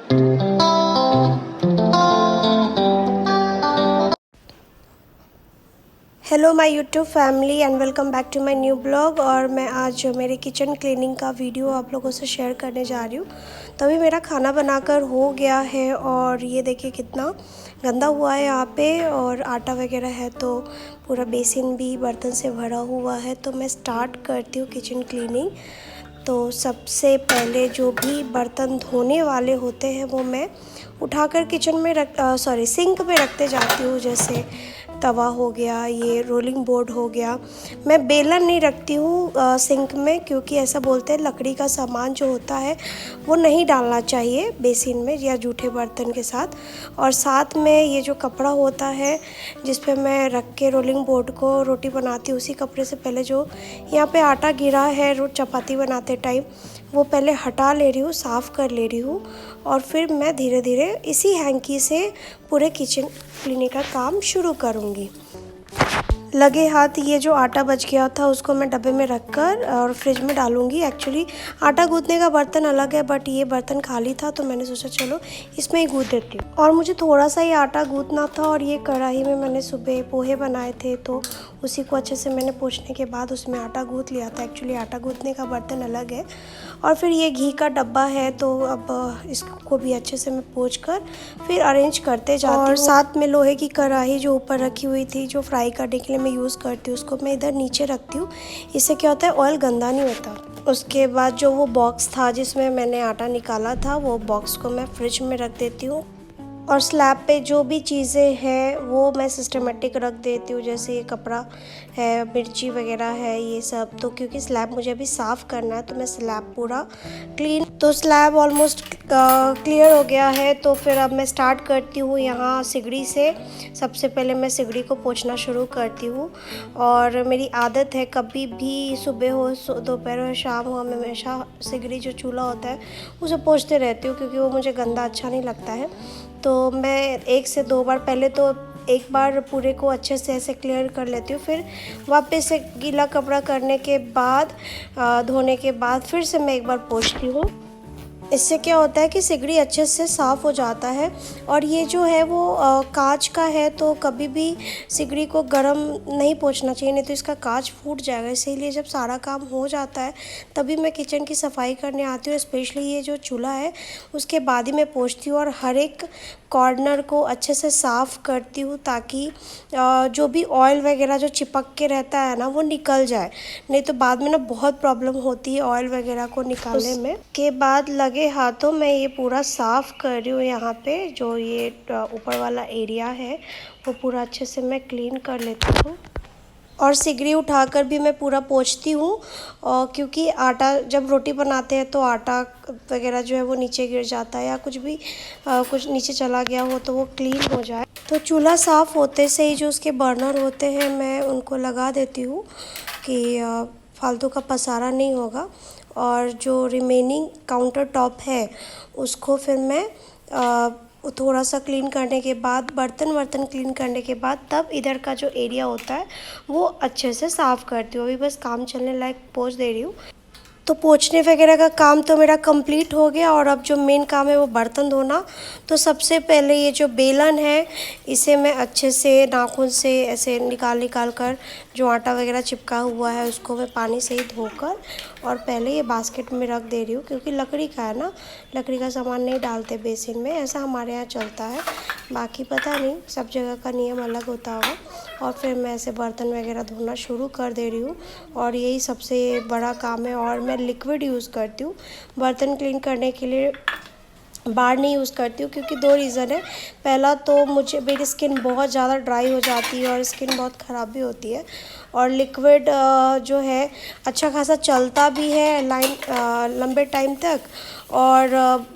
Hello my YouTube family and welcome back to my new blog. और मैं आज मेरे किचन क्लीनिंग का वीडियो आप लोगों से शेयर करने जा रही हूँ। तो अभी मेरा खाना बनाकर हो गया है और ये देखिए कितना गंदा हुआ है यहाँ पे, और आटा वगैरह है तो पूरा बेसिन भी बर्तन से भरा हुआ है। तो मैं स्टार्ट करती हूँ किचन क्लीनिंग। तो सबसे पहले जो भी बर्तन धोने वाले होते हैं वो मैं उठाकर किचन में सिंक में रखते जाती हूँ। जैसे तवा हो गया, ये रोलिंग बोर्ड हो गया। मैं बेलन नहीं रखती हूँ सिंक में, क्योंकि ऐसा बोलते हैं लकड़ी का सामान जो होता है वो नहीं डालना चाहिए बेसिन में या जूठे बर्तन के साथ। और साथ में ये जो कपड़ा होता है जिस पे मैं रख के रोलिंग बोर्ड को रोटी बनाती हूँ, उसी कपड़े से पहले जो यहाँ पे आटा गिरा है चपाती बनाते टाइम, वो पहले हटा ले रही हूँ, साफ़ कर ले रही हूँ। और फिर मैं धीरे धीरे इसी हैंकी से पूरे किचन क्लीनिंग का काम शुरू करूँगी। लगे हाथ ये जो आटा बच गया था उसको मैं डब्बे में रखकर और फ्रिज में डालूंगी। एक्चुअली आटा गूंथने का बर्तन अलग है, बट ये बर्तन खाली था तो मैंने सोचा चलो इसमें ही गूंथ देती हूँ। और मुझे थोड़ा सा ही आटा गूंथना था, और ये कढ़ाई में मैंने सुबह पोहे बनाए थे तो उसी को अच्छे से मैंने पोंछने के बाद उसमें आटा गूंथ लिया था। एक्चुअली आटा गूंथने का बर्तन अलग है। और फिर ये घी का डब्बा है तो अब इसको भी अच्छे से मैं पोंछ कर फिर अरेंज करते जाती हूँ। और साथ में लोहे की कढ़ाई जो ऊपर रखी हुई थी, जो फ्राई करने के लिए मैं यूज़ करती हूँ, उसको मैं इधर नीचे रखती हूँ। इससे क्या होता है, ऑयल गंदा नहीं होता। उसके बाद जो वो बॉक्स था जिसमें मैंने आटा निकाला था, वो बॉक्स को मैं फ्रिज में रख देती हूँ। और स्लैब पे जो भी चीज़ें हैं वो मैं सिस्टमेटिक रख देती हूँ। जैसे ये कपड़ा है, मिर्ची वगैरह है, ये सब। तो क्योंकि स्लैब मुझे अभी साफ़ करना है तो मैं स्लैब पूरा क्लीन, तो स्लैब ऑलमोस्ट क्लियर हो गया है। तो फिर अब मैं स्टार्ट करती हूँ यहाँ सिगड़ी से। सबसे पहले मैं सिगड़ी को पोंछना शुरू करती हूँ। और मेरी आदत है, कभी भी सुबह हो, दोपहर हो, शाम हो, मैं हमेशा सिगड़ी जो चूल्हा होता है उसे पोंछते रहती हूँ, क्योंकि वो मुझे गंदा अच्छा नहीं लगता है। तो मैं 1 से 2 बार, पहले तो एक बार पूरे को अच्छे से ऐसे क्लियर कर लेती हूँ, फिर वापस से गीला कपड़ा करने के बाद धोने के बाद फिर से मैं एक बार पोंछती हूँ। इससे क्या होता है कि सिगड़ी अच्छे से साफ़ हो जाता है। और ये जो है वो कांच का है, तो कभी भी सिगड़ी को गर्म नहीं पोंछना चाहिए, नहीं तो इसका कांच फूट जाएगा। इसीलिए जब सारा काम हो जाता है तभी मैं किचन की सफाई करने आती हूँ। स्पेशली ये जो चूल्हा है उसके बाद ही मैं पोंछती हूँ, और हर एक कॉर्नर को अच्छे से साफ़ करती हूँ, ताकि जो भी ऑयल वगैरह जो चिपक के रहता है ना वो निकल जाए। नहीं तो बाद में ना बहुत प्रॉब्लम होती है ऑयल वगैरह को निकालने में। के बाद लगे हाथों मैं ये पूरा साफ़ कर रही हूँ। यहाँ पे जो ये ऊपर वाला एरिया है वो पूरा अच्छे से मैं क्लीन कर लेती हूँ। और सिगड़ी उठाकर भी मैं पूरा पोंछती हूँ, क्योंकि आटा जब रोटी बनाते हैं तो आटा वगैरह जो है वो नीचे गिर जाता है, या कुछ भी कुछ नीचे चला गया हो तो वो क्लीन हो जाए। तो चूल्हा साफ़ होते से ही जो उसके बर्नर होते हैं मैं उनको लगा देती हूँ कि फालतू का पसारा नहीं होगा। और जो रिमेनिंग काउंटर टॉप है उसको फिर मैं थोड़ा सा क्लीन करने के बाद, बर्तन क्लीन करने के बाद, तब इधर का जो एरिया होता है वो अच्छे से साफ़ करती हूँ। अभी बस काम चलने लायक पोंछ दे रही हूँ। तो पोंछने वगैरह का काम तो मेरा कंप्लीट हो गया। और अब जो मेन काम है वो बर्तन धोना। तो सबसे पहले ये जो बेलन है इसे मैं अच्छे से नाखून से ऐसे निकाल कर जो आटा वगैरह चिपका हुआ है उसको मैं पानी से ही धोकर और पहले ये बास्केट में रख दे रही हूँ, क्योंकि लकड़ी का है ना, लकड़ी का सामान नहीं डालते बेसिन में, ऐसा हमारे यहाँ चलता है। बाकी पता नहीं, सब जगह का नियम अलग होता होगा। और फिर मैं ऐसे बर्तन वगैरह धोना शुरू कर दे रही हूँ, और यही सबसे बड़ा काम है। और मैं लिक्विड यूज़ करती हूँ बर्तन क्लीन करने के लिए, बार नहीं यूज़ करती हूँ, क्योंकि 2 रीज़न है। पहला तो मुझे, मेरी स्किन बहुत ज़्यादा ड्राई हो जाती है और स्किन बहुत ख़राब भी होती है। और लिक्विड जो है अच्छा खासा चलता भी है लंबे टाइम तक, और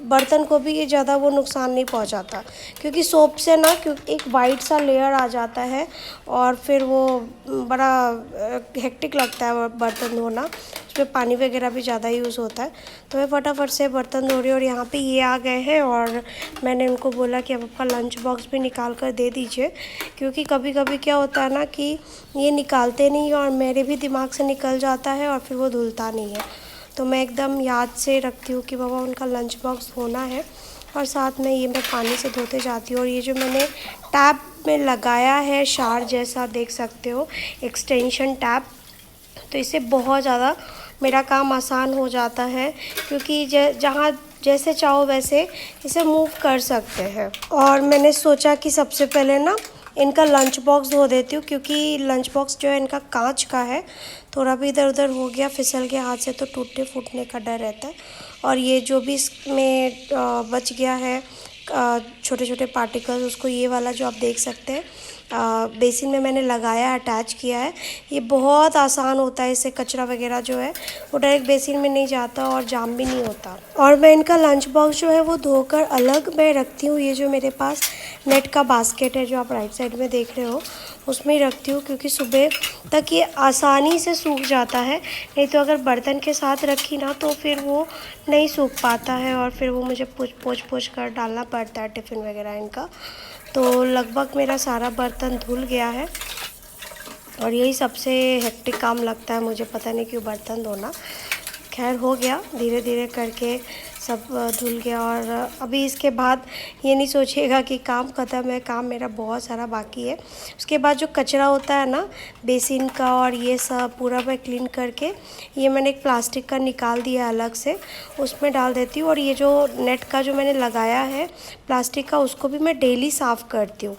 बर्तन को भी ये ज़्यादा वो नुकसान नहीं पहुंचाता। क्योंकि सोप से ना, क्योंकि एक वाइट सा लेयर आ जाता है और फिर वो बड़ा हेक्टिक लगता है बर्तन धोना, उसमें पानी वगैरह भी ज़्यादा यूज़ होता है। तो मैं फटाफट से बर्तन धो रही हूँ। और यहाँ पे ये आ गए हैं, और मैंने उनको बोला कि अब आपका लंच बॉक्स भी निकाल कर दे दीजिए, क्योंकि कभी कभी क्या होता है ना कि ये निकालते नहीं, और मेरे भी दिमाग से निकल जाता है और फिर वो धुलता नहीं है। तो मैं एकदम याद से रखती हूँ कि बाबा उनका लंच बॉक्स धोना है। और साथ में ये मैं पानी से धोते जाती हूँ। और ये जो मैंने टैप में लगाया है शार जैसा, देख सकते हो, एक्सटेंशन टैप, तो इससे बहुत ज़्यादा मेरा काम आसान हो जाता है, क्योंकि जहाँ जैसे चाहो वैसे इसे मूव कर सकते हैं। और मैंने सोचा कि सबसे पहले ना इनका लंच बॉक्स धो देती हूँ, क्योंकि लंच बॉक्स जो है इनका कांच का है, थोड़ा भी इधर उधर हो गया, फिसल गया हाथ से तो टूटने फूटने का डर रहता है। और ये जो भी इसमें बच गया है छोटे छोटे पार्टिकल्स, उसको ये वाला जो आप देख सकते हैं बेसिन में मैंने लगाया, अटैच किया है। ये बहुत आसान होता है, इससे कचरा वगैरह जो है वो डायरेक्ट बेसिन में नहीं जाता और जाम भी नहीं होता। और मैं इनका लंच बॉक्स जो है वो धोकर अलग मैं रखती हूँ। ये जो मेरे पास नेट का बास्केट है जो आप राइट साइड में देख रहे हो, उसमें ही रखती हूँ, क्योंकि सुबह तक ये आसानी से सूख जाता है। नहीं तो अगर बर्तन के साथ रखी ना तो फिर वो नहीं सूख पाता है, और फिर वो मुझे पोंछ कर डालना पड़ता है टिफ़िन वगैरह इनका। तो लगभग मेरा सारा बर्तन धुल गया है, और यही सबसे हेक्टिक काम लगता है मुझे, पता नहीं क्यों, बर्तन धोना। खैर हो गया, धीरे धीरे करके सब धुल गया। और अभी इसके बाद ये नहीं सोचिएगा कि काम ख़त्म है, काम मेरा बहुत सारा बाकी है। उसके बाद जो कचरा होता है ना बेसिन का और ये सब पूरा मैं क्लीन करके, ये मैंने एक प्लास्टिक का निकाल दिया अलग से, उसमें डाल देती हूँ। और ये जो नेट का जो मैंने लगाया है प्लास्टिक का, उसको भी मैं डेली साफ़ करती हूँ।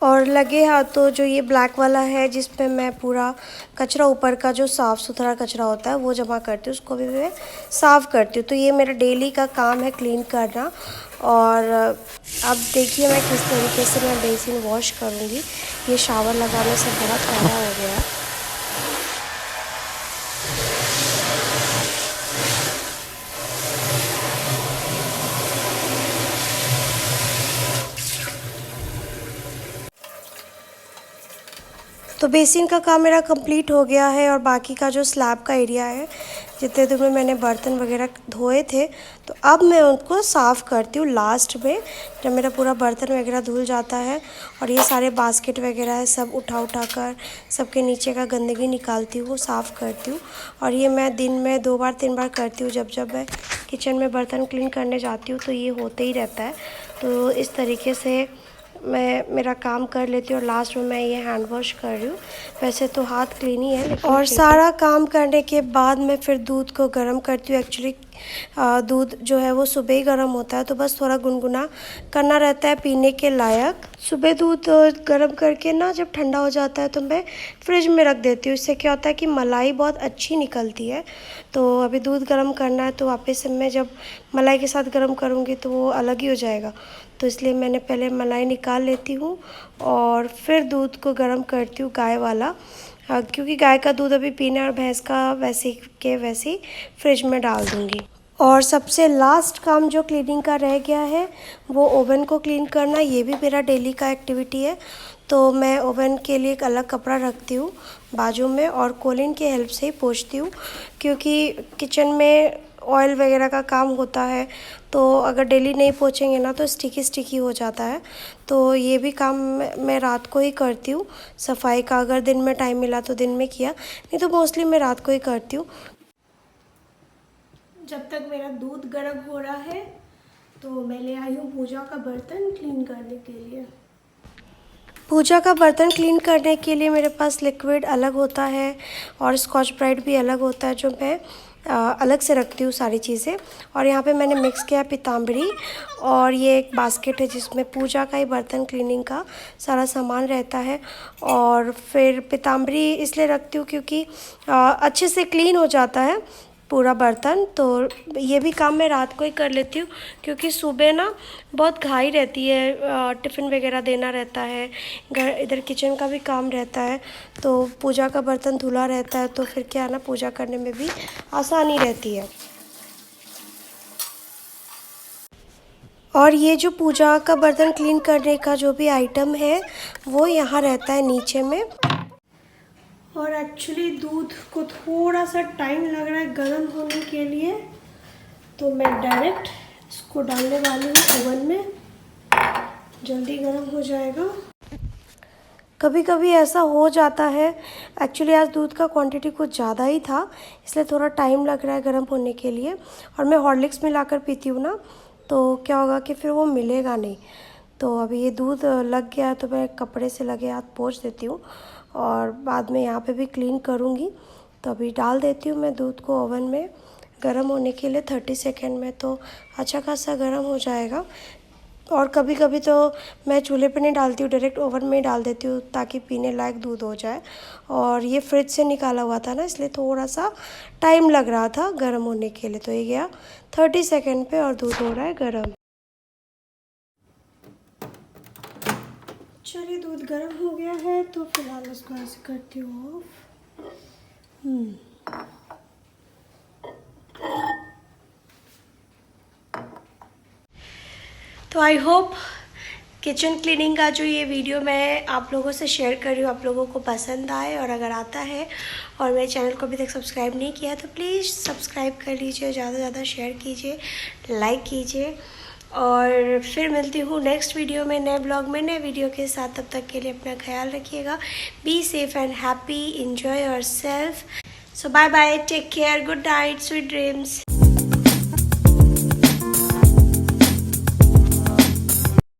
और लगे हाथों जो ये ब्लैक वाला है जिसमें मैं पूरा कचरा, ऊपर का जो साफ़ सुथरा कचरा होता है वो जमा करती हूँ, उसको भी मैं साफ़ करती हूँ। तो ये मेरा डेली का काम है क्लीन करना। और अब देखिए मैं किस तरीके से मैं बेसिन वॉश करूँगी। ये शावर लगाने से बहुत प्यारा हो गया है। तो बेसिन का काम मेरा कंप्लीट हो गया है, और बाकी का जो स्लैब का एरिया है, जितने दिन में मैंने बर्तन वगैरह धोए थे, तो अब मैं उनको साफ़ करती हूँ लास्ट में, जब मेरा पूरा बर्तन वगैरह धुल जाता है। और ये सारे बास्केट वगैरह है सब उठा कर सबके नीचे का गंदगी निकालती हूँ, साफ़ करती हूँ। और ये मैं दिन में 2 बार 3 बार करती हूँ। जब मैं किचन में बर्तन क्लीन करने जाती हूँ तो ये होते ही रहता है। तो इस तरीके से मैं मेरा काम कर लेती हूँ, और लास्ट में मैं ये हैंड वॉश कर रही हूँ। वैसे तो हाथ क्लीन ही है, लेकिन और सारा काम करने के बाद मैं फिर दूध को गर्म करती हूँ। एक्चुअली दूध जो है वो सुबह ही गर्म होता है, तो बस थोड़ा गुनगुना करना रहता है पीने के लायक। सुबह दूध गर्म करके ना जब ठंडा हो जाता है तो मैं फ्रिज में रख देती हूँ। इससे क्या होता है कि मलाई बहुत अच्छी निकलती है। तो अभी दूध गर्म करना है, तो वापस से मैं जब मलाई के साथ गर्म करूँगी तो वो अलग ही हो जाएगा। तो इसलिए मैंने पहले मलाई निकाल लेती हूँ और फिर दूध को गर्म करती हूँ, गाय वाला, क्योंकि गाय का दूध अभी पीना, और भैंस का वैसे के वैसे ही फ्रिज में डाल दूँगी। और सबसे लास्ट काम जो क्लीनिंग का रह गया है वो ओवन को क्लीन करना। ये भी मेरा डेली का एक्टिविटी है। तो मैं ओवन के लिए एक अलग कपड़ा रखती हूँ बाजू में, और कोलिन की हेल्प से ही पोंछती हूँ, क्योंकि किचन में ऑयल वगैरह का काम होता है, तो अगर डेली नहीं पोंछेंगे ना तो स्टिकी हो जाता है। तो ये भी काम मैं रात को ही करती हूँ सफाई का। अगर दिन में टाइम मिला तो दिन में किया, नहीं तो मोस्टली मैं रात को ही करती हूँ। जब तक मेरा दूध गर्म हो रहा है तो मैं ले आई हूँ पूजा का बर्तन क्लीन करने के लिए। पूजा का बर्तन क्लीन करने के लिए मेरे पास लिक्विड अलग होता है और स्कॉच ब्राइट भी अलग होता है, जो मैं अलग से रखती हूँ सारी चीज़ें। और यहाँ पे मैंने मिक्स किया पीताम्बरी, और ये एक बास्केट है जिसमें पूजा का ही बर्तन क्लीनिंग का सारा सामान रहता है। और फिर पीताम्बरी इसलिए रखती हूँ क्योंकि अच्छे से क्लीन हो जाता है पूरा बर्तन। तो ये भी काम मैं रात को ही कर लेती हूँ, क्योंकि सुबह ना बहुत घाई रहती है, टिफ़िन वगैरह देना रहता है, घर इधर किचन का भी काम रहता है, तो पूजा का बर्तन धुला रहता है, तो फिर क्या है ना, पूजा करने में भी आसानी रहती है। और ये जो पूजा का बर्तन क्लीन करने का जो भी आइटम है वो यहाँ रहता है नीचे में। और एक्चुअली दूध को थोड़ा सा टाइम लग रहा है गर्म होने के लिए, तो मैं डायरेक्ट इसको डालने वाली हूँ ओवन में, जल्दी गर्म हो जाएगा। कभी कभी ऐसा हो जाता है, एक्चुअली आज दूध का क्वांटिटी कुछ ज़्यादा ही था, इसलिए थोड़ा टाइम लग रहा है गर्म होने के लिए। और मैं हॉर्लिक्स मिलाकर पीती हूँ ना, तो क्या होगा कि फिर वो मिलेगा नहीं। तो अभी ये दूध लग गया तो मैं कपड़े से लगे हाथ पोंछ देती हूँ और बाद में यहाँ पे भी क्लीन करूँगी। तो अभी डाल देती हूँ मैं दूध को ओवन में गर्म होने के लिए 30 सेकेंड में, तो अच्छा खासा गर्म हो जाएगा। और कभी कभी तो मैं चूल्हे पे नहीं डालती हूँ, डायरेक्ट ओवन में ही डाल देती हूँ ताकि पीने लायक दूध हो जाए। और ये फ्रिज से निकाला हुआ था ना, इसलिए थोड़ा सा टाइम लग रहा था गर्म होने के लिए। तो ये गया 30 सेकेंड पे और दूध हो रहा है गर्म। चलिए दूध गर्म हो गया है तो फिलहाल उसको ऐसे करती हूँ ऑफ। तो आई होप किचन क्लीनिंग का जो ये वीडियो मैं आप लोगों से शेयर कर रही हूँ आप लोगों को पसंद आए, और अगर आता है और मेरे चैनल को अभी तक सब्सक्राइब नहीं किया तो प्लीज़ सब्सक्राइब कर लीजिए, ज़्यादा से ज़्यादा शेयर कीजिए, लाइक कीजिए। और फिर मिलती हूँ नेक्स्ट वीडियो में, नए ब्लॉग में, नए वीडियो के साथ। तब तक के लिए अपना ख्याल रखिएगा। Be safe and happy, enjoy yourself. So bye bye, take care, good night, sweet dreams.